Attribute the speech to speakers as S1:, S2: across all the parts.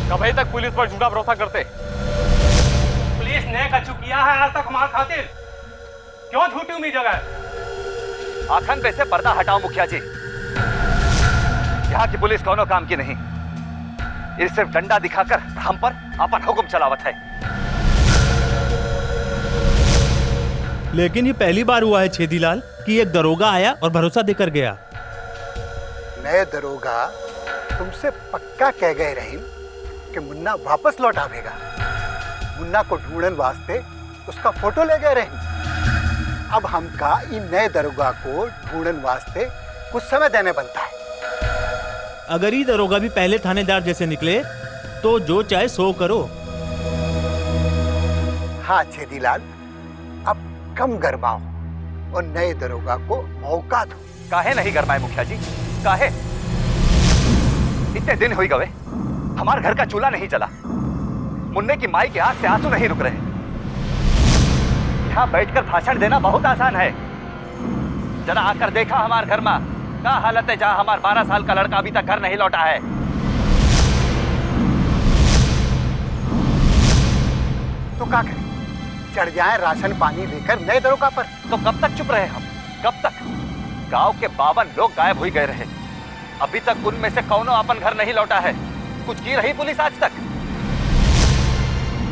S1: कभी तक पुलिस पर झूठा भरोसा करते?
S2: पुलिस ने कछु किया है आज तक हमारे खातिर? क्यों झूठी उम्मीद जगाए?
S3: आखन पे से पर्दा हटाओ मुखिया जी। यहाँ की पुलिस कौनो काम की नहीं। ये सिर्फ डंडा दिखाकर हम पर अपन हुक्म चलावत है।
S4: लेकिन ये पहली बार हुआ है छेदीलाल कि एक दरोगा आया और भरोसा देकर गया।
S5: नए दरोगा तुमसे पक्का कह गए रहीम कि मुन्ना वापस लौट आवेगा। मुन्ना को ढूंढन वास्ते उसका फोटो ले गए रहीम। अब हमका इन नए दरोगा को ढूंढन वास्ते कुछ समय देने बनता है।
S4: अगर ये दरोगा भी पहले थानेदार जैसे निकले तो जो चाहे सो करो।
S5: हाँ छेदीलाल, अब कम गरमाओ और नए दरोगा को मौका दो।
S3: काहे नहीं गरमाए मुखिया जी, काहे? इतने दिन हुई गए, हमारे घर का चूल्हा नहीं जला। मुन्ने की माई के आंख से आंसू नहीं रुक रहे। यहाँ बैठकर भाषण देना बहुत आसान है। जरा आकर देखा हमारे घर में क्या हालत है, जहाँ हमारा 12 साल का लड़का अभी तक घर नहीं लौटा है।
S5: तो क्या करें? चढ़ जाए राशन पानी लेकर नए दरोगा पर।
S3: तो कब तक चुप रहे हम? कब तक? गांव के 52 लोग गायब हुई गए रहे। अभी तक उनमें से कौनो अपन घर नहीं लौटा है। कुछ की रही पुलिस आज तक?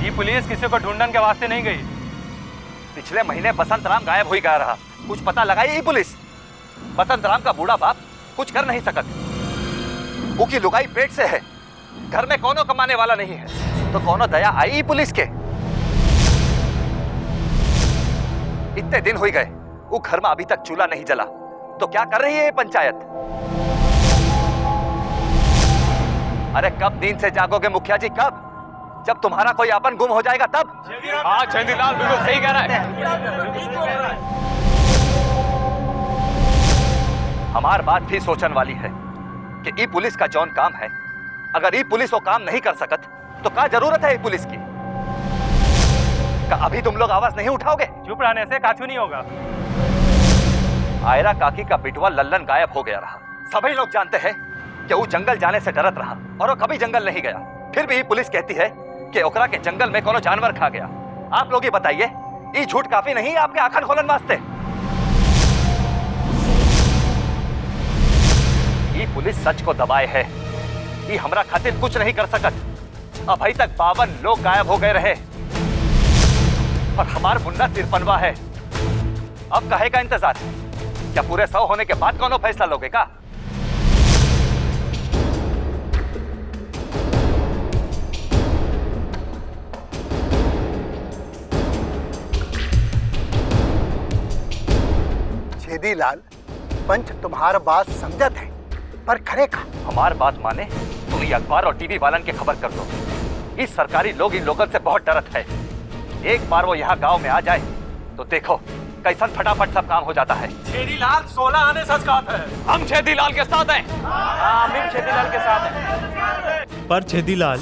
S2: ये पुलिस किसी को ढूंढने के वास्ते नहीं गई।
S3: पिछले महीने बसंत राम गायब हुई गया रहा। कुछ पता लगाई ही पुलिस? बसंत राम का बूढ़ा बाप कुछ कर नहीं सकत। उसकी लुगाई पेट से है, घर में कौनो कमाने वाला नहीं है, तो कौनो दया आई ही पुलिस के? इतने दिन हुई गए, वो घर में अभी तक चूल्हा नहीं जला, तो क्या कर रही है ये पंचायत? अरे कब नींद से जागोगे मुखिया जी, कब? जब तुम्हारा कोई अपन गुम हो जाएगा तब।
S1: हाँ छेदीलाल बिल्कुल सही कह रहा है।
S3: हमार बात भी सोचन वाली है कि ई पुलिस का जौन काम है, अगर ई पुलिस वो काम नहीं कर सकत तो क्या जरूरत है ई पुलिस की? का अभी तुम लोग आवाज नहीं उठाओगे?
S2: चुप रहने से काछू नहीं होगा।
S3: आयरा काकी का बिटवा लल्लन गायब हो गया रहा। सभी लोग जानते हैं कि वो जंगल जाने से डरत रहा और वो कभी जंगल नहीं गया। फिर भी पुलिस कहती है कि ओकरा के जंगल में कोनो जानवर खा गया। आप लोग ही बताइए, ये झूठ काफी नहीं है आपके आंखन खोलन वास्ते? ये पुलिस सच को दबाए है। ये हमरा खातिर कुछ नहीं कर सकत। अभी तक 52 लोग गायब हो गए रहे और हमार मुन्ना 53वां है। अब काहे का इंतजार? क्या पूरे 100 होने के बाद कोनो फैसला लोगे का?
S5: छेदीलाल, पंच तुम्हारा बात समझत है, पर करे का?
S3: हमार बात माने तुम ये अखबार और टीवी वालन के खबर कर दो। इस सरकारी लोग इन लोगों से बहुत डरत है। एक बार वो यहाँ गांव में आ जाए तो देखो कैसन फटाफट सब काम हो जाता है।
S2: छेदीलाल 16 आने सच कहा है।
S1: हम छेदीलाल के साथ हैं।
S2: हाँ, हम भी छेदीलाल के साथ हैं।
S4: पर छेदीलाल,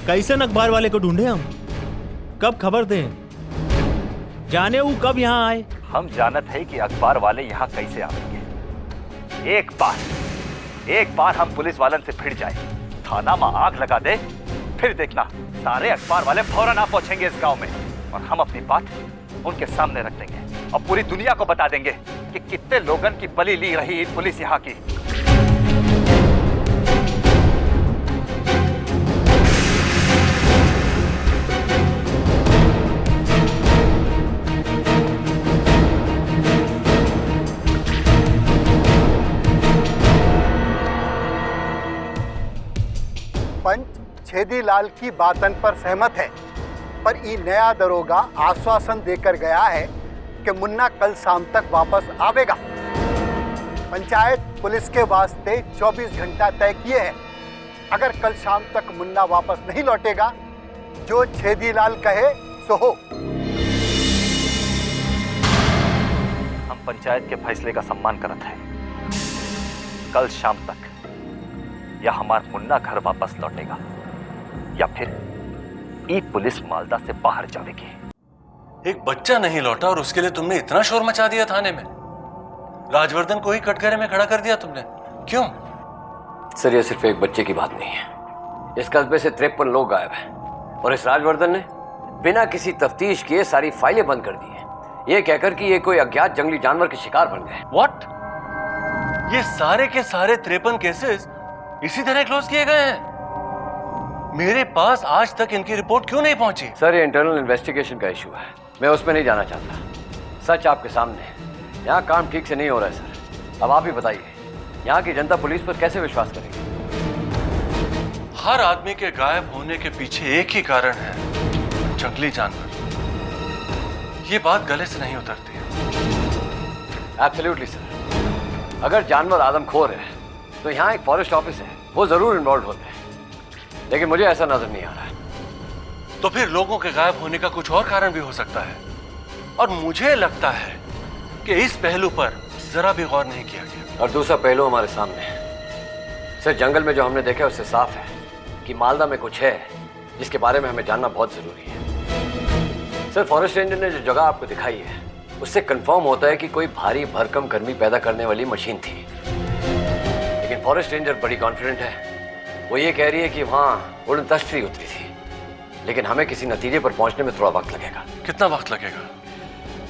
S4: कैसे अखबार वाले को ढूंढे हम? कब खबर दें? जाने वो कब यहाँ आए?
S3: हम जानत है कि अखबार वाले यहाँ कैसे आएंगे। एक बार हम पुलिस वालन से भिड़ जाए, थाना में आग लगा दे, फिर देखना सारे अखबार वाले फौरन आ पहुंचेंगे इस गांव में और हम अपनी बात उनके सामने रख देंगे और पूरी दुनिया को बता देंगे कि कितने लोगन की बलि ली रही पुलिस यहाँ की।
S5: पंच छेदीलाल की बातन पर सहमत है, पर ये नया दरोगा आश्वासन देकर गया है कि मुन्ना कल शाम तक वापस आवेगा। पंचायत पुलिस के वास्ते 24 घंटा तय किए हैं। अगर कल शाम तक मुन्ना वापस नहीं लौटेगा, जो छेदीलाल कहे सो हो।
S3: हम पंचायत के फैसले का सम्मान करते हैं। कल शाम तक या हमारा मुन्ना घर वापस लौटेगा या फिर ई पुलिस मालदा से बाहर जाएगी।
S6: एक बच्चा नहीं लौटा और उसके लिए तुमने इतना शोर मचा दिया थाने में। राजवर्धन को ही कटघरे में खड़ा कर दिया तुमने, क्यों?
S7: सर, ये सिर्फ एक बच्चे की बात नहीं है, इस कस्बे से 53 लोग गायब हैं और इस राजवर्धन ने बिना किसी तफ्तीश किए सारी फाइलें बंद कर दी हैं, ये कहकर कि ये कोई अज्ञात जंगली जानवर के शिकार बन गए।
S6: व्हाट? ये सारे के सारे 53 केसेस इसी तरह क्लोज किए गए हैं? मेरे पास आज तक इनकी रिपोर्ट क्यों नहीं पहुंची?
S7: सर, ये इंटरनल इन्वेस्टिगेशन का इशू है, मैं उसमें नहीं जाना चाहता। सच आपके सामने है, यहाँ काम ठीक से नहीं हो रहा है सर। अब आप ही बताइए, यहाँ की जनता पुलिस पर कैसे विश्वास करेगी?
S6: हर आदमी के गायब होने के पीछे एक ही कारण है, जंगली जानवर। ये बात गले से नहीं उतरती है।
S7: एब्सोल्युटली सर, अगर जानवर आदमखोर है तो यहाँ एक फॉरेस्ट ऑफिस है, वो जरूर इन्वॉल्व होते हैं, लेकिन मुझे ऐसा नजर नहीं आ रहा है।
S6: तो फिर लोगों के गायब होने का कुछ और कारण भी हो सकता है, और मुझे लगता है कि इस पहलू पर जरा भी गौर नहीं किया गया।
S7: और दूसरा पहलू हमारे सामने है सर, जंगल में जो हमने देखा उससे साफ है कि मालदा में कुछ है जिसके बारे में हमें जानना बहुत जरूरी है। सर, फॉरेस्ट रेंजर ने जो जगह आपको दिखाई है उससे कंफर्म होता है कि कोई भारी भरकम गर्मी पैदा करने वाली मशीन थी, लेकिन फॉरेस्ट रेंजर बड़ी कॉन्फिडेंट है। वो ये कह रही है कि वहाँ उड़न तश्तरी उतरी थी, लेकिन हमें किसी नतीजे पर पहुंचने में थोड़ा वक्त लगेगा।
S6: कितना वक्त लगेगा?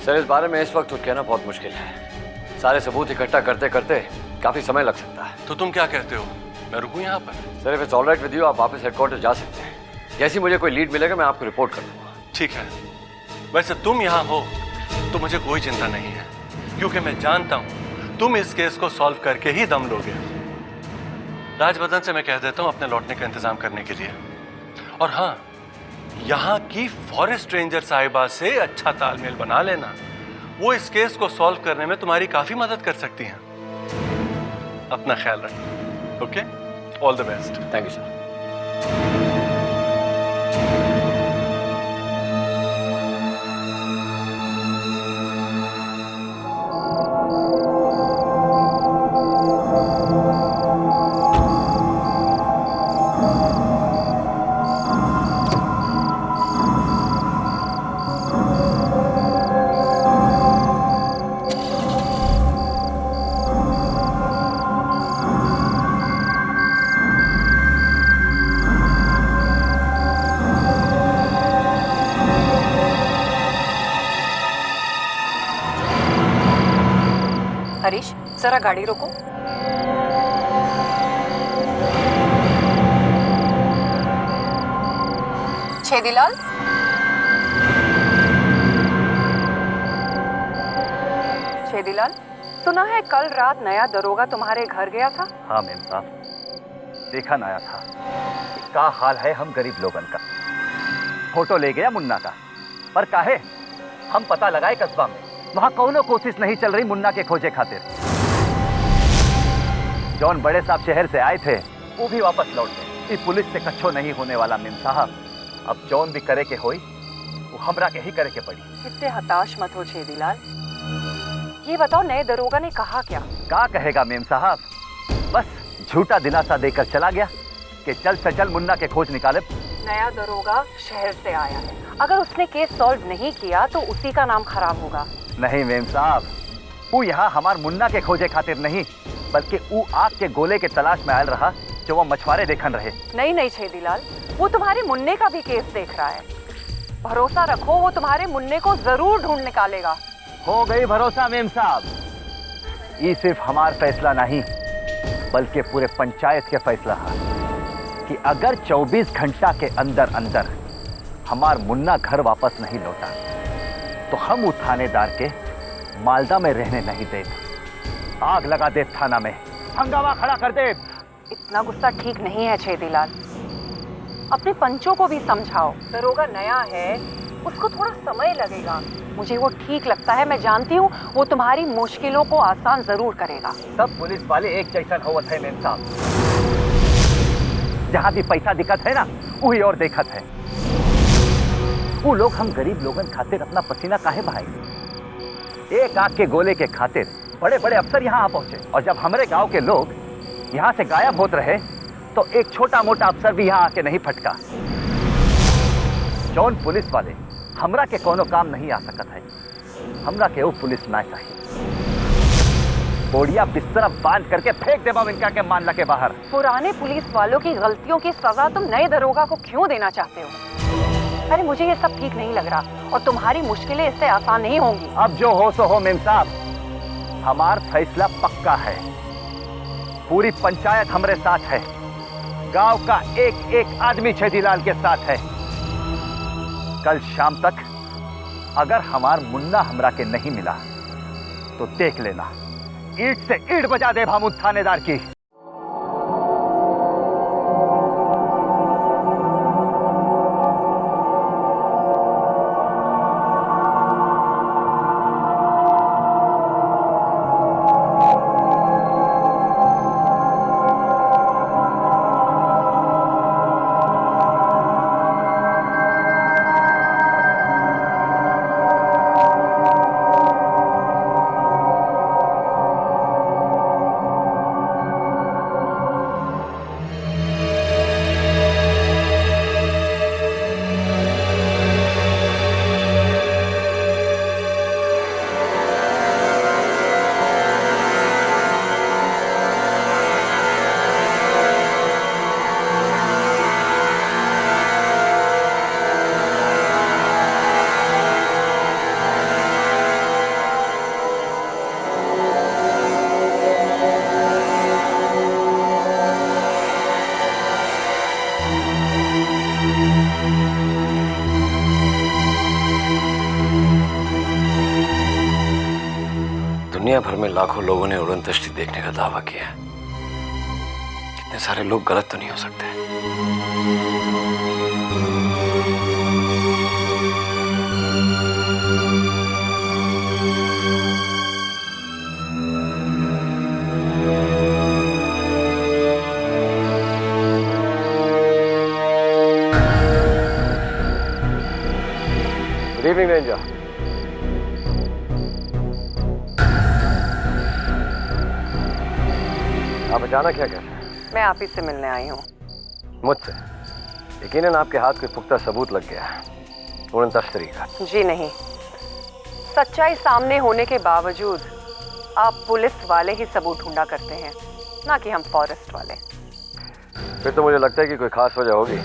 S7: सर, इस बारे में इस वक्त कुछ कहना बहुत मुश्किल है। सारे सबूत इकट्ठा करते करते काफी समय लग सकता है।
S6: तो तुम क्या कहते हो, मैं रुकूं यहाँ पर?
S7: Sir, if it's all right with you, आप वापस हेडक्वार्टर जा सकते हैं। जैसे मुझे कोई लीड मिलेगा मैं आपको रिपोर्ट कर दूंगा।
S6: ठीक है, वैसे तुम यहाँ हो तो मुझे कोई चिंता नहीं है, क्योंकि मैं जानता हूँ तुम इस केस को सॉल्व करके ही दम लोगे। राजवर्धन से मैं कह देता हूँ अपने लौटने का इंतजाम करने के लिए। और हाँ, यहाँ की फॉरेस्ट रेंजर साहिबा से अच्छा तालमेल बना लेना, वो इस केस को सॉल्व करने में तुम्हारी काफी मदद कर सकती हैं। अपना ख्याल रखना, okay? All the best.
S7: Thank you sir.
S8: Harish, जरा गाड़ी रोको। छेदीलाल, छेदीलाल, सुना है कल रात नया दरोगा तुम्हारे घर गया था?
S3: हाँ मेम साहब, देखा नया था कि का हाल है हम गरीब लोगन का। फोटो ले गया मुन्ना का, पर काहे हम पता लगाए कस्बा में, वहां कौनो कोशिश नहीं चल रही मुन्ना के खोजे खातिर। जौन बड़े साहब शहर से आए थे वो भी वापस लौट गए। इस पुलिस से कच्छो नहीं होने वाला मेम साहब, अब जौन भी करे के होई वो हमरा के ही करे के पड़ी।
S8: इतने हताश मत हो छेदीलाल। ये बताओ, नए दरोगा ने कहा क्या?
S3: का कहेगा मेम साहब, बस झूठा दिलासा देकर चला गया कि चल से चल मुन्ना के खोज निकाले।
S8: नया दरोगा शहर से आया है, अगर उसने केस सॉल्व नहीं किया तो उसी का नाम खराब होगा। नहीं
S3: मेम साहब, वो यहाँ हमार मुन्ना के खोजे खातिर नहीं, बल्कि वो आग के गोले के तलाश में आयल रहा जो वो मछुआरे देखन रहे।
S8: नहीं नहीं छेदीलाल, वो तुम्हारे मुन्ने का भी केस देख रहा है। भरोसा रखो, वो तुम्हारे मुन्ने को जरूर ढूंढ निकालेगा।
S3: हो गई भरोसा मेम साहब। ये सिर्फ हमार फैसला नहीं, बल्कि पूरे पंचायत के फैसला है कि अगर 24 घंटा के अंदर अंदर हमार मुन्ना घर वापस नहीं लौटा तो हम वो थानेदार के मालदा में रहने नहीं दे, आग लगा दे, थाना में हंगामा खड़ा कर दे।
S8: इतना गुस्सा ठीक नहीं है छेदीलाल, अपने पंचों को भी समझाओ। दरोगा नया है, उसको थोड़ा समय लगेगा। मुझे वो ठीक लगता है, मैं जानती हूँ वो तुम्हारी मुश्किलों को आसान जरूर करेगा।
S3: सब पुलिस वाले एक जैसा होवत है मेम साहब, जहाँ भी पैसा दिखत है ना वही और देखत है। वो लोग हम गरीब लोगन खातिर अपना पसीना काहे बहाएंगे? एक आग के गोले के खातिर बड़े बड़े अफसर यहाँ आ पहुंचे, और जब हमारे गांव के लोग यहाँ से गायब होते रहे तो एक छोटा मोटा अफसर भी यहाँ आके नहीं फटका। जौन पुलिस वाले हमरा के कोनो काम नहीं आ सकत है, हमरा के वो पुलिस ना चाहिए। बोड़िया बिस्तर बांध करके फेंक दे बाब इनका के मामला के बाहर।
S8: पुराने पुलिस वालों की गलतियों की सजा तुम नए दरोगा को क्यों देना चाहते हो? अरे मुझे ये सब ठीक नहीं लग रहा और तुम्हारी मुश्किलें इससे आसान नहीं होंगी।
S3: अब जो हो सो हो मेम साहब, हमार फैसला पक्का है। पूरी पंचायत हमारे साथ है, गांव का एक एक आदमी छेदीलाल के साथ है। कल शाम तक अगर हमार मुन्ना हमरा के नहीं मिला तो देख लेना, ईंट से ईंट बजा दे हम उस थानेदार की।
S7: दुनिया भर में लाखों लोगों ने उड़न तश्ती देखने का दावा किया। इतने सारे लोग गलत तो नहीं हो सकते। Good evening ranger. आप अचानक क्या कर रहे हैं?
S8: मैं आप ही से मिलने आई हूँ।
S7: मुझसे? यकीनन आपके हाथ कोई पुख्ता सबूत लग गया है, उड़न तश्तरी का।
S8: जी नहीं, सच्चाई सामने होने के बावजूद आप पुलिस वाले ही सबूत ढूंढा करते हैं, ना कि हम फॉरेस्ट वाले।
S7: फिर तो मुझे लगता है कि कोई खास वजह होगी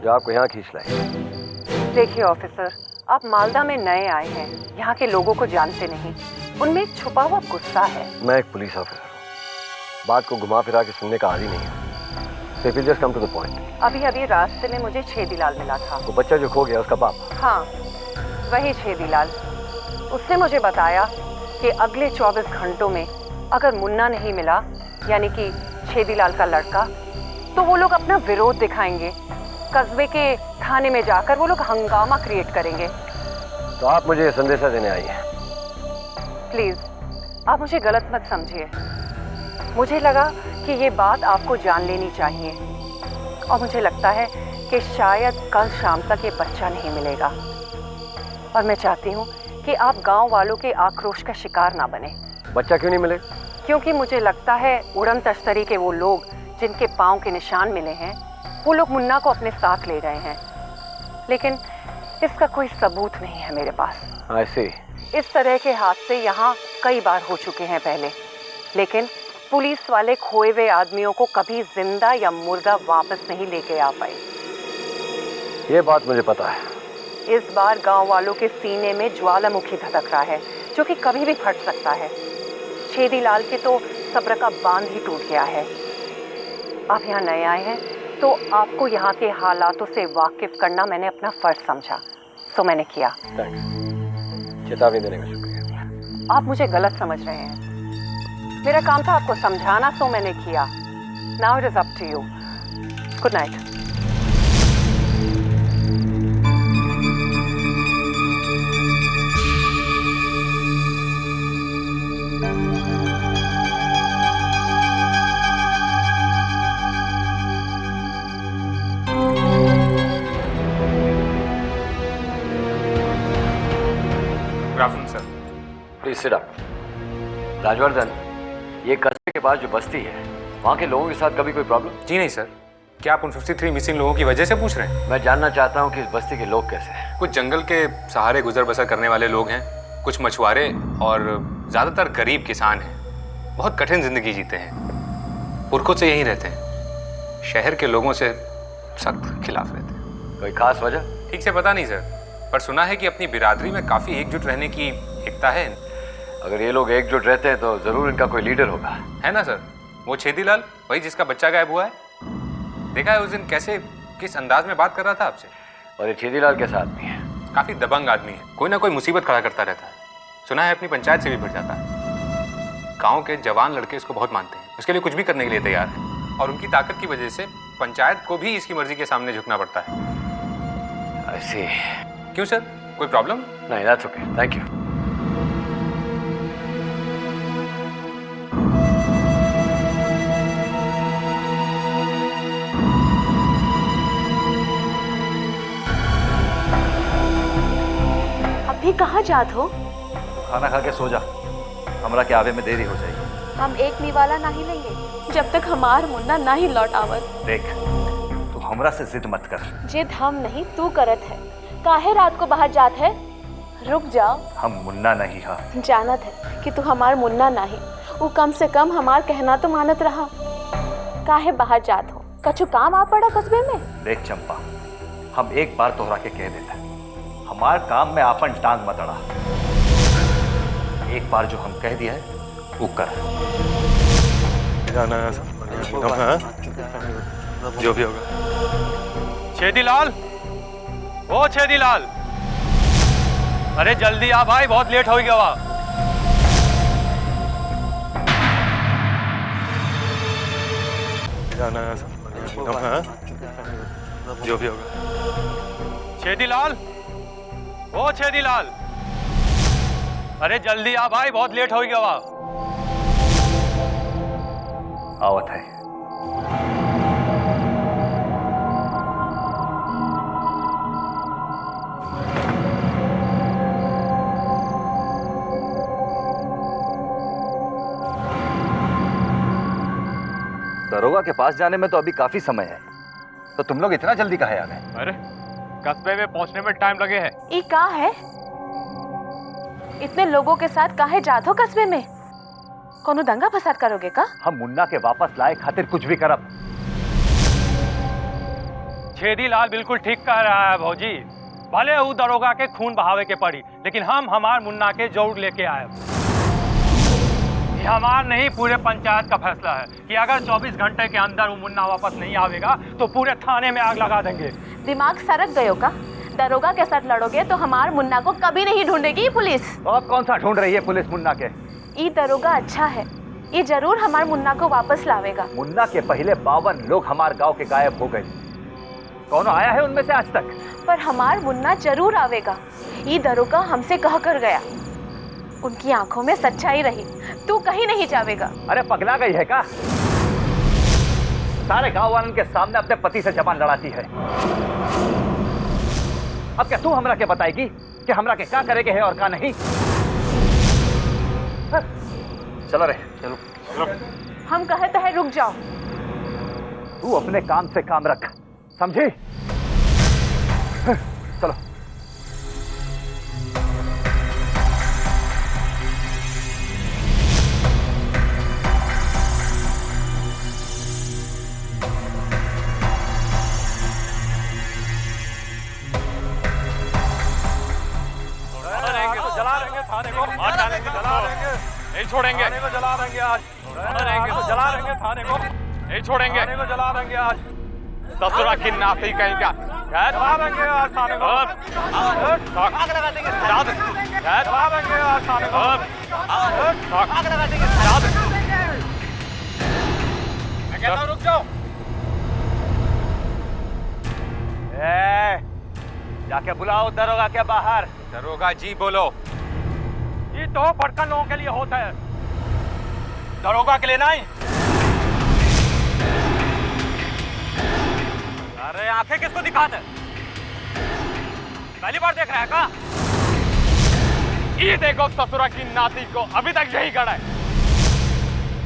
S7: जो आपको यहाँ खींच लाई।
S8: देखिए ऑफिसर, आप मालदा में नए आए हैं, यहाँ के लोगों को जानते नहीं। उनमें एक छुपा हुआ गुस्सा है।
S7: मैं एक पुलिस ऑफिसर हूँ, बात को घुमा फिरा के सुनने का आदी नहीं है। So if you just come to the point.
S8: अभी अभी रास्ते में मुझे छेदीलाल मिला था।
S7: वो बच्चा जो खो गया, उसका बाप?
S8: हाँ, वही छेदीलाल। उसने मुझे बताया कि अगले 24 घंटों में अगर मुन्ना नहीं मिला, यानी कि छेदीलाल का लड़का, तो वो लोग अपना विरोध दिखाएंगे। कस्बे के थाने में जाकर वो लोग हंगामा क्रिएट करेंगे।
S7: तो आप मुझे संदेशा देने आई हैं?
S8: प्लीज, आप मुझे गलत मत समझिए। मुझे लगा कि ये बात आपको जान लेनी चाहिए, और मुझे लगता है कि शायद कल शाम तक ये बच्चा नहीं मिलेगा। और मैं चाहती हूँ कि आप गांव वालों के आक्रोश का शिकार ना बने।
S7: बच्चा क्यों नहीं मिले?
S8: क्योंकि मुझे लगता है उड़न तश्तरी के वो लोग जिनके पाँव के निशान मिले हैं, वो लोग मुन्ना को अपने साथ ले गए हैं, लेकिन इसका कोई सबूत नहीं है मेरे पास।
S7: I see.
S8: इस तरह के हादसे यहाँ कई बार हो चुके हैं पहले, लेकिन पुलिस वाले खोए हुए आदमियों को कभी जिंदा या मुर्दा वापस नहीं लेके आ पाए।
S7: ये बात मुझे पता है।
S8: इस बार गांव वालों के सीने में ज्वालामुखी धधक रहा है, जो कि कभी भी फट सकता है। छेदीलाल के तो सब्र का बांध ही टूट गया है। आप यहाँ नए आए हैं, तो आपको यहाँ के हालातों से वाकिफ करना मैंने अपना फर्ज समझा, सो मैंने किया।
S7: थैंक्स, चेतावनी देने का शुक्रिया।
S8: आप मुझे गलत समझ रहे हैं। मेरा काम था आपको समझाना, सो मैंने किया। Now it is up to you. Good night.
S1: Good afternoon sir.
S7: Please sit up. Rajvardhan, ये कस्बे के पास जो बस्ती है, वहाँ के लोगों के साथ कभी कोई प्रॉब्लम?
S9: जी नहीं सर। क्या आप उन 53 मिसिंग लोगों की वजह से पूछ रहे हैं?
S7: मैं जानना चाहता हूँ कि इस बस्ती के लोग कैसे हैं।
S9: कुछ जंगल के सहारे गुजर बसर करने वाले लोग हैं, कुछ मछुआरे और ज़्यादातर गरीब किसान हैं, बहुत कठिन जिंदगी जीते हैं, पुरखों से यहीं रहते हैं, शहर के लोगों से सख्त खिलाफ रहते हैं।
S7: कोई खास वजह?
S9: ठीक से पता नहीं सर, पर सुना है कि अपनी बिरादरी में काफ़ी एकजुट रहने की एकता है।
S7: अगर ये लोग एकजुट रहते हैं तो जरूर इनका कोई लीडर होगा।
S9: है ना सर, वो छेदीलाल, वही जिसका बच्चा गायब हुआ है। देखा है उस दिन कैसे किस अंदाज में बात कर रहा था आपसे।
S7: और ये छेदीलाल कैसा आदमी है?
S9: काफ़ी दबंग आदमी है, कोई ना कोई मुसीबत खड़ा करता रहता है। सुना है अपनी पंचायत से भी भिड़ जाता है। गांव के जवान लड़के इसको बहुत मानते हैं, उसके लिए कुछ भी करने के लिए तैयार हैं, और उनकी ताकत की वजह से पंचायत को भी इसकी मर्जी के सामने झुकना पड़ता है।
S7: ऐसे?
S9: क्यों सर, कोई प्रॉब्लम?
S7: नहीं, दैट्स ओके, थैंक यू।
S10: अभी कहाँ जात हो?
S3: खाना खा के सो जा, हमरा के आवे में देरी हो जाएगी।
S10: हम एक निवाला नहीं लेंगे जब तक हमार मुन्ना नहीं लौट आवत।
S3: देख, तू हमरा से जिद मत कर।
S10: जिद हम नहीं तू करत है। काहे रात को बाहर जात है? रुक जाओ।
S3: हम मुन्ना नहीं हा।
S10: जानत है कि तू हमार मुन्ना नहीं, वो कम से कम हमार कहना तो मानत रहा। काहे बाहर जात हो? कछु काम आ पड़ा कस्बे में?
S3: देख चंपा, हम एक बार तोहरा के कह देते, हमार काम में आपन टांग मत अड़ा। एक बार जो हम कह दिया है वो कर।
S6: जाना है जो भी होगा।
S2: छेदीलाल, ओ छेदीलाल, अरे जल्दी आ भाई, बहुत लेट हो गया हुआ।
S6: जाना है जो भी होगा।
S2: छेदीलाल, ओ छेदीलाल, अरे जल्दी आ भाई, बहुत लेट हो गया हुआ।
S3: आवत है। दरोगा के पास जाने में तो अभी काफी समय है, तो तुम लोग इतना जल्दी काहे आ गए?
S2: अरे कस्बे में पहुंचने में टाइम लगे है।
S10: ये का है? इतने लोगों के साथ काहे जात हो कस्बे में? कोनो दंगा फसाद करोगे का?
S3: हम मुन्ना के वापस लाए खातिर कुछ भी करब।
S2: छेदीलाल बिल्कुल ठीक कह रहा है भौजी। भले वो दरोगा के खून बहावे के पड़ी, लेकिन हम हमार मुन्ना के जरूर लेके आए। ये हमार नहीं, पूरे पंचायत का फैसला है कि अगर 24 घंटे के अंदर वो मुन्ना वापस नहीं आवेगा तो पूरे थाने में आग लगा देंगे।
S10: दिमाग सरक गयो का? दरोगा के साथ लड़ोगे तो हमार मुन्ना को कभी नहीं ढूंढेगी पुलिस।
S3: तो अब कौन सा ढूंढ रही है पुलिस मुन्ना के?
S10: ये दरोगा अच्छा है, ये जरूर हमार मुन्ना को वापस लावेगा।
S3: मुन्ना के पहले 52 लोग हमारे गांव के गायब हो गए, कौन आया है उनमें से आज तक?
S10: पर हमार मुन्ना जरूर आवेगा, ये दरोगा हमसे कह कर गया। उनकी आंखों में सच्चाई रही, तू कहीं नहीं जावेगा।
S3: अरे पगला गई है का? सारे गांव वालों के सामने अपने पति से जबान लड़ाती है। अब क्या तू हमरा के बताएगी कि हमरा के क्या करेगे है और क्या नहीं? चलो रे, चलो।
S10: हम कहते हैं रुक जाओ।
S3: तू अपने काम से काम रख, समझी? चलो।
S2: नहीं छोड़ेंगे, जला देंगे आज। जला देंगे थाने को, नहीं छोड़ेंगे, जला देंगे आज। ससुरा की नाती कहीं का जला देंगे आज थाने को। आग लगा देंगे, जला देंगे आज थाने को। आग लगा देंगे, जला देंगे। मैं कहता हूँ रुक जाओ।
S3: जाके बुलाओ दरोगा के बाहर।
S2: दरोगा जी बोलो। ये तो भटकन लोगों के लिए होता है, दरोगा के लिए नहीं। अरे आंखें किसको दिखाते? पहली बार देख रहा है का? ये देखो ससुरा की नाती को, अभी तक यही खड़ा है।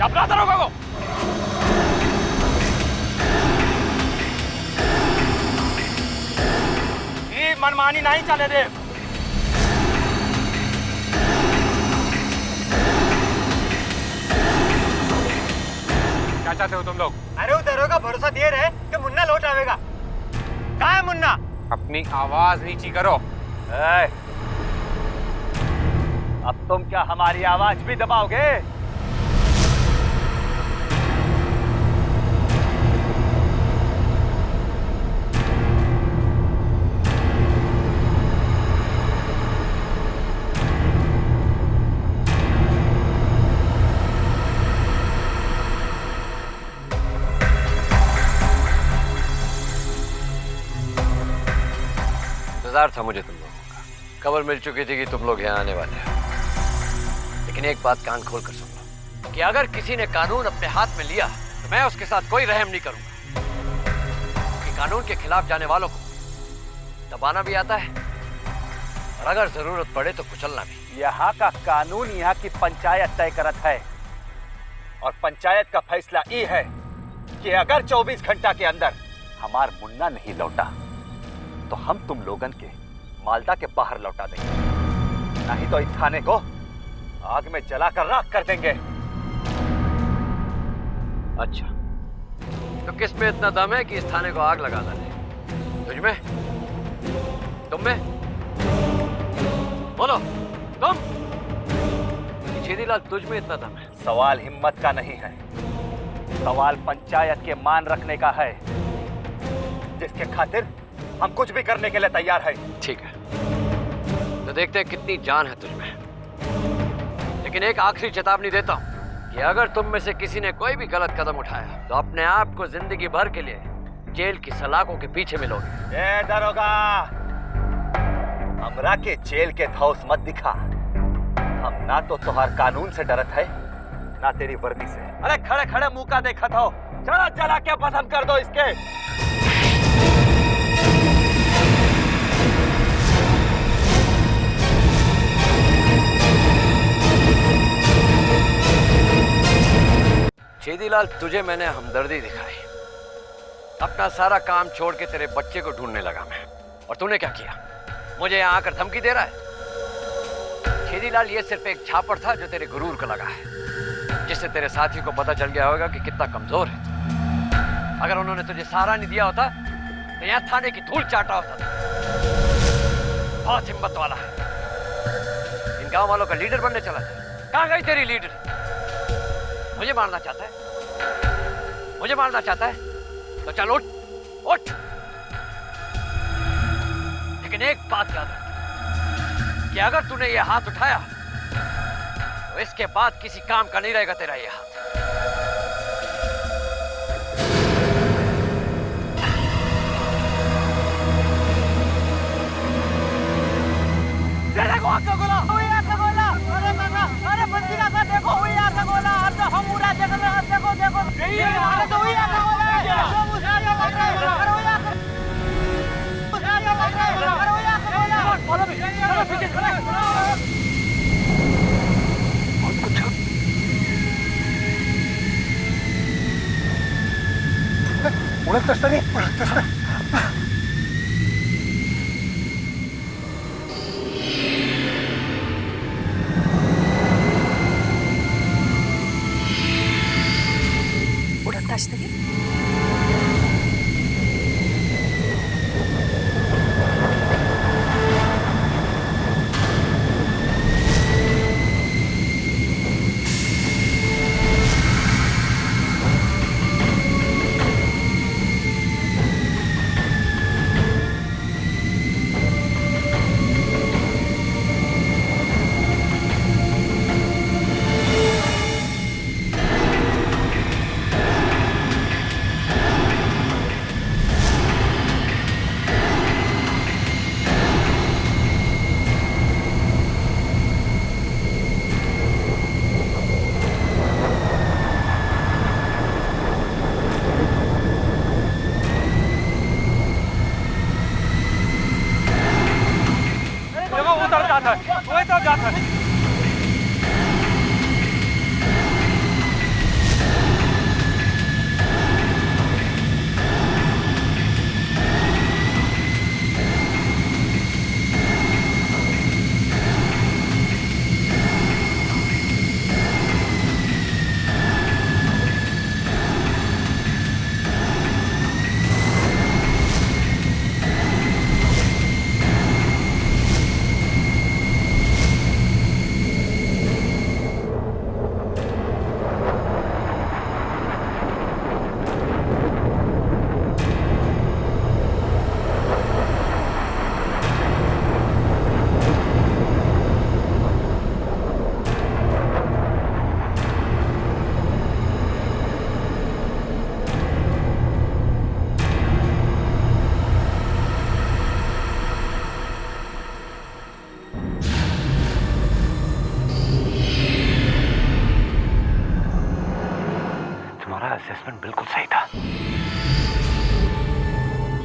S2: अपना दरोगा को। ये मनमानी नहीं चले दे।
S9: क्या चाहते हो तुम लोग?
S2: अरे वो दरोगा भरोसा दे रहे कि मुन्ना लौट आवेगा। कहाँ है मुन्ना?
S9: अपनी आवाज नीची करो।
S3: अब तुम क्या हमारी आवाज भी दबाओगे?
S7: इंतजार था मुझे तुम लोगों का। खबर मिल चुकी थी कि तुम लोग यहाँ आने वाले हो। लेकिन एक बात कान खोल कर सुन लो कि अगर किसी ने कानून अपने हाथ में लिया तो मैं उसके साथ कोई रहम नहीं करूंगा। कि कानून के खिलाफ जाने वालों को दबाना भी आता है और अगर जरूरत पड़े तो कुचलना भी।
S3: यहाँ का कानून यहाँ की पंचायत तय करत है और पंचायत का फैसला ये है कि अगर 24 घंटा के अंदर हमार मुन्ना नहीं लौटा तो हम तुम लोगन के मालदा के बाहर लौटा देंगे, नहीं तो इस थाने को आग में जलाकर राख कर देंगे।
S7: अच्छा, तो किस में इतना दम है कि इस थाने को आग लगा डाले? तुझ में? तुम में? बोलो तुम। छेदीलाल, तुझ में इतना दम है?
S3: सवाल हिम्मत का नहीं है, सवाल पंचायत के मान रखने का है, जिसके खातिर हम कुछ भी करने के लिए तैयार हैं।
S7: ठीक है, तो देखते हैं कितनी जान है तुझमें। लेकिन एक आखिरी चेतावनी देता हूं कि अगर तुम में से किसी ने कोई भी गलत कदम उठाया तो अपने आप को जिंदगी भर के लिए जेल की सलाखों के पीछे मिलोगे।
S3: ए दरोगा, हमरा के जेल के धौस मत दिखा। हम ना तो तुम्हार कानून से डरत है ना तेरी वर्दी से। अरे खड़े खड़े मुंह का देखा था, चला जला के पसंद कर दो इसके।
S7: छेदीलाल, तुझे मैंने हमदर्दी दिखाई, अपना सारा काम छोड़ के तेरे बच्चे को ढूंढने लगा मैं, और तूने क्या किया? मुझे यहाँ आकर धमकी दे रहा है? छेदीलाल, ये सिर्फ एक झापड़ था जो तेरे गुरूर को लगा है, जिससे तेरे साथी को पता चल गया होगा कि कितना कमजोर है। अगर उन्होंने तुझे सहारा नहीं दिया होता तो यहाँ थाने की धूल चाटा होता। बहुत हिम्मत वाला है, इन गांव वालों का लीडर बनने चला था। कहाँ गई तेरी लीडर? मुझे मारना चाहता है? मुझे मारना चाहता है तो चल उठ उठ। लेकिन एक बात याद रख कि अगर तूने ये हाथ उठाया तो इसके बाद किसी काम का नहीं रहेगा तेरा ये हाथ।
S2: देखो आका गोला, अरे मामा, अरे बंदी का देखो, वही आका गोला, अब तो हम पूरा देख रहे हैं, देखो देखो, अरे तो वही आका गोला है, जो मुसाया बन रहा है, अरे वही आका, मुसाया बन रहा है, अरे वही आका गोला, बोलो भी, चलो पीछे चलो,
S5: उड़क तस्ता नहीं, उड़क तस्ता।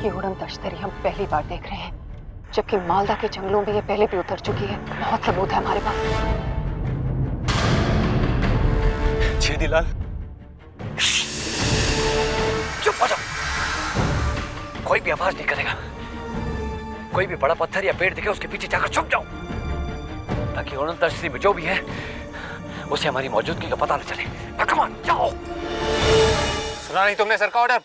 S8: ये उड़न तश्तरी हम पहली बार देख रहे हैं, जबकि मालदा के जंगलों में ये पहले भी उतर चुकी है। बहुत सबूत है हमारे पास।
S3: छेदीलाल, चुप हो जाओ। कोई भी आवाज नहीं करेगा। कोई भी बड़ा पत्थर या पेड़ दिखे उसके पीछे जाकर छुप जाओ, ताकि उड़न तश्तरी में जो भी है उसे हमारी मौजूदगी का पता न चले। कम ऑन, जाओ।
S9: सुना नहीं तुमने सर का ऑर्डर?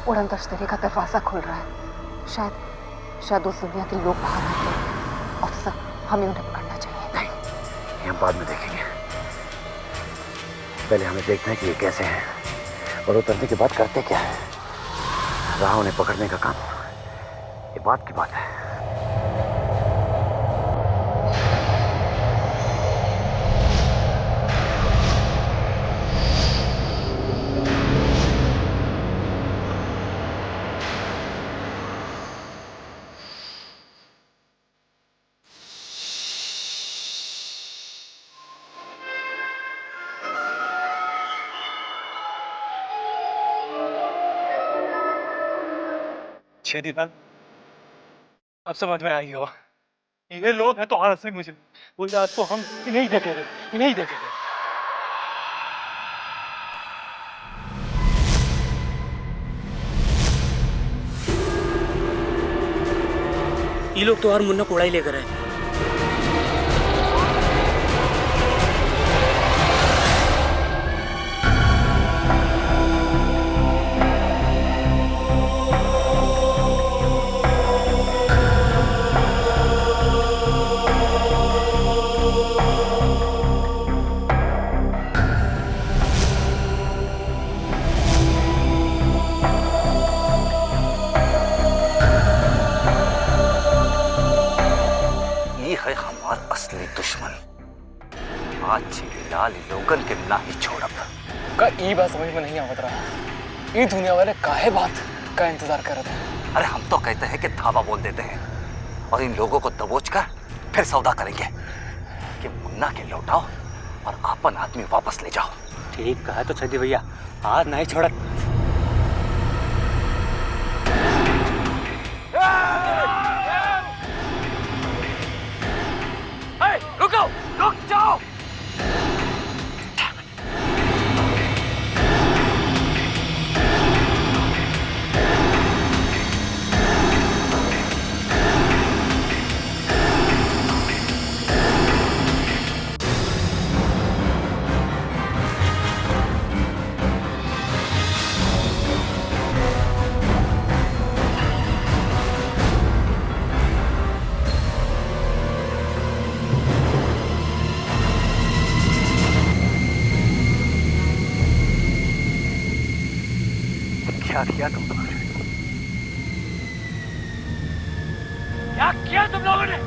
S8: उड़न तश्तरी का दरवाजा खुल रहा है। शायद उस दुनिया के लोग बाहर आते हैं। ऑफिसर, हमें उन्हें पकड़ना चाहिए।
S3: नहीं, हम बाद में देखेंगे। पहले हमें देखना है कि ये कैसे हैं और उतरने के बाद करते क्या है। राह उन्हें पकड़ने का काम ये बात की बात है।
S11: छेदीलाल, अब समझ में आई हो। ये लोग हैं तो हालत से मुझे वो रात को हम इन्हीं देखे थे।
S12: ये लोग तो और मुन्ना को उड़ाई लेकर आए।
S3: असली दुश्मन आज छेदीलाल लोगन के ना ही छोड़ब।
S12: का ई बात समझ में नहीं आवत रहा। ये दुनिया वाले काहे बात का इंतजार कर रहे हैं?
S3: अरे हम तो कहते हैं कि धावा बोल देते हैं और इन लोगों को दबोच कर फिर सौदा करेंगे कि मुन्ना के लौटाओ और अपन आदमी वापस ले जाओ।
S12: ठीक कहा तो छेदी भैया, आज नहीं छोड़ा।
S3: रुक जाओ। क्या किया तुम लोगों ने? क्या किया तुम लोगों ने?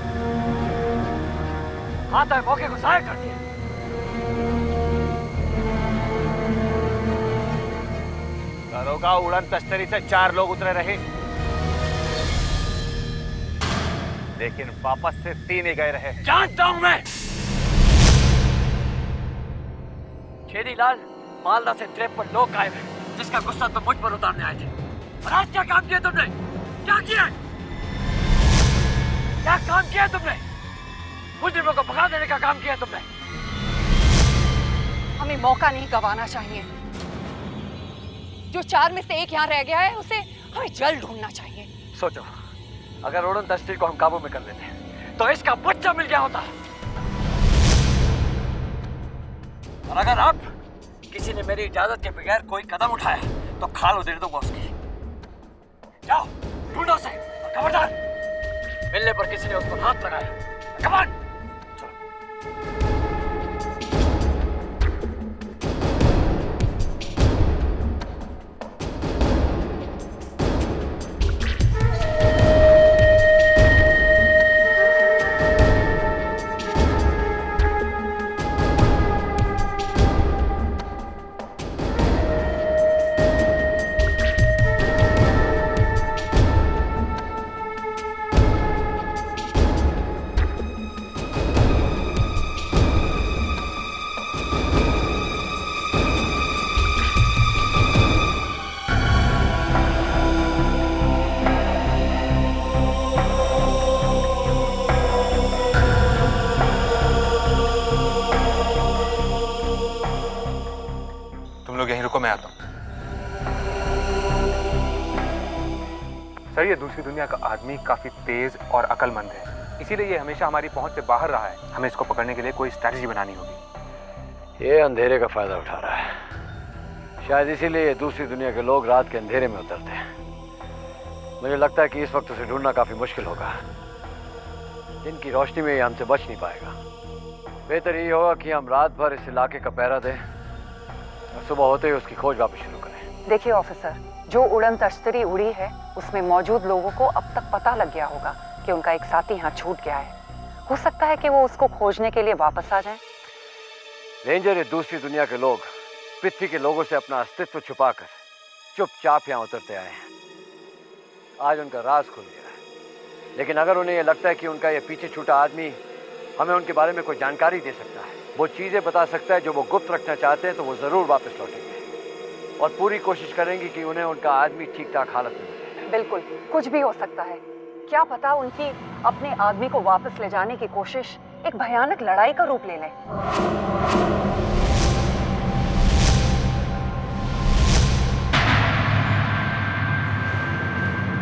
S3: हाथ आए मौके को जाया कर दिया। दरोगा, उड़न तश्तरी से 4 लोग उतरे रहे, लेकिन वापस से 3 ही गए रहे। जानता हूं मैं। छेदीलाल, मालदा से 53 लोग आए हैं, जिसका गुस्सा तुम मुझ पर उतारने आए थे। और आज क्या काम किया तुमने? क्या किया? क्या काम किया तुमने? मुजरिमों को भगा देने का काम किया तुमने।
S8: हमें मौका नहीं गंवाना चाहिए। जो 4 में से 1 यहाँ रह गया है, उसे हमें जल्द ढूंढना चाहिए।
S3: सोचो, अगर उड़न तश्तरी को हम काबू में कर लेते तो इसका बच्चा मिल गया होता। और अगर आप किसी ने मेरी इजाजत के बगैर कोई कदम उठाया तो खाल उधेड़ दूंगा उसकी। जाओ, ढूंढो उसे, और खबरदार मिलने पर किसी ने उस पर हाथ लगाया। Come on.
S9: सर ये दूसरी दुनिया का आदमी काफी तेज और अक्लमंद है, इसीलिए ये हमेशा हमारी पहुंच से बाहर रहा है। हमें इसको पकड़ने के लिए कोई स्ट्रैटेजी बनानी होगी।
S7: ये अंधेरे का फायदा उठा रहा है, शायद इसीलिए ये दूसरी दुनिया के लोग रात के अंधेरे में उतरते हैं। मुझे लगता है कि इस वक्त उसे ढूंढना काफी मुश्किल होगा। दिन की रोशनी में ये हमसे बच नहीं पाएगा। बेहतर ये होगा कि हम रात भर इस इलाके का पहरा दें और सुबह होते ही उसकी खोज वापस शुरू करें।
S8: देखिए ऑफिसर, जो उड़न तश्तरी उड़ी है उसमें मौजूद लोगों को अब तक पता लग गया होगा कि उनका एक साथी यहाँ छूट गया है। हो सकता है कि वो उसको खोजने के लिए वापस आ जाएं।
S7: रेंजर, ये दूसरी दुनिया के लोग पृथ्वी के लोगों से अपना अस्तित्व छुपाकर चुपचाप यहाँ उतरते आए हैं। आज उनका राज खुल गया है, लेकिन अगर उन्हें यह लगता है कि उनका ये पीछे छूटा आदमी हमें उनके बारे में कोई जानकारी दे सकता है, वो चीजें बता सकता है जो वो गुप्त रखना चाहते हैं, तो वो जरूर वापस लौटेंगे और पूरी कोशिश करेंगे कि उन्हें उनका आदमी ठीक ठाक हालत में मिले।
S8: बिल्कुल, कुछ भी हो सकता है। क्या पता उनकी अपने आदमी को वापस ले जाने की कोशिश एक भयानक लड़ाई का रूप ले ले।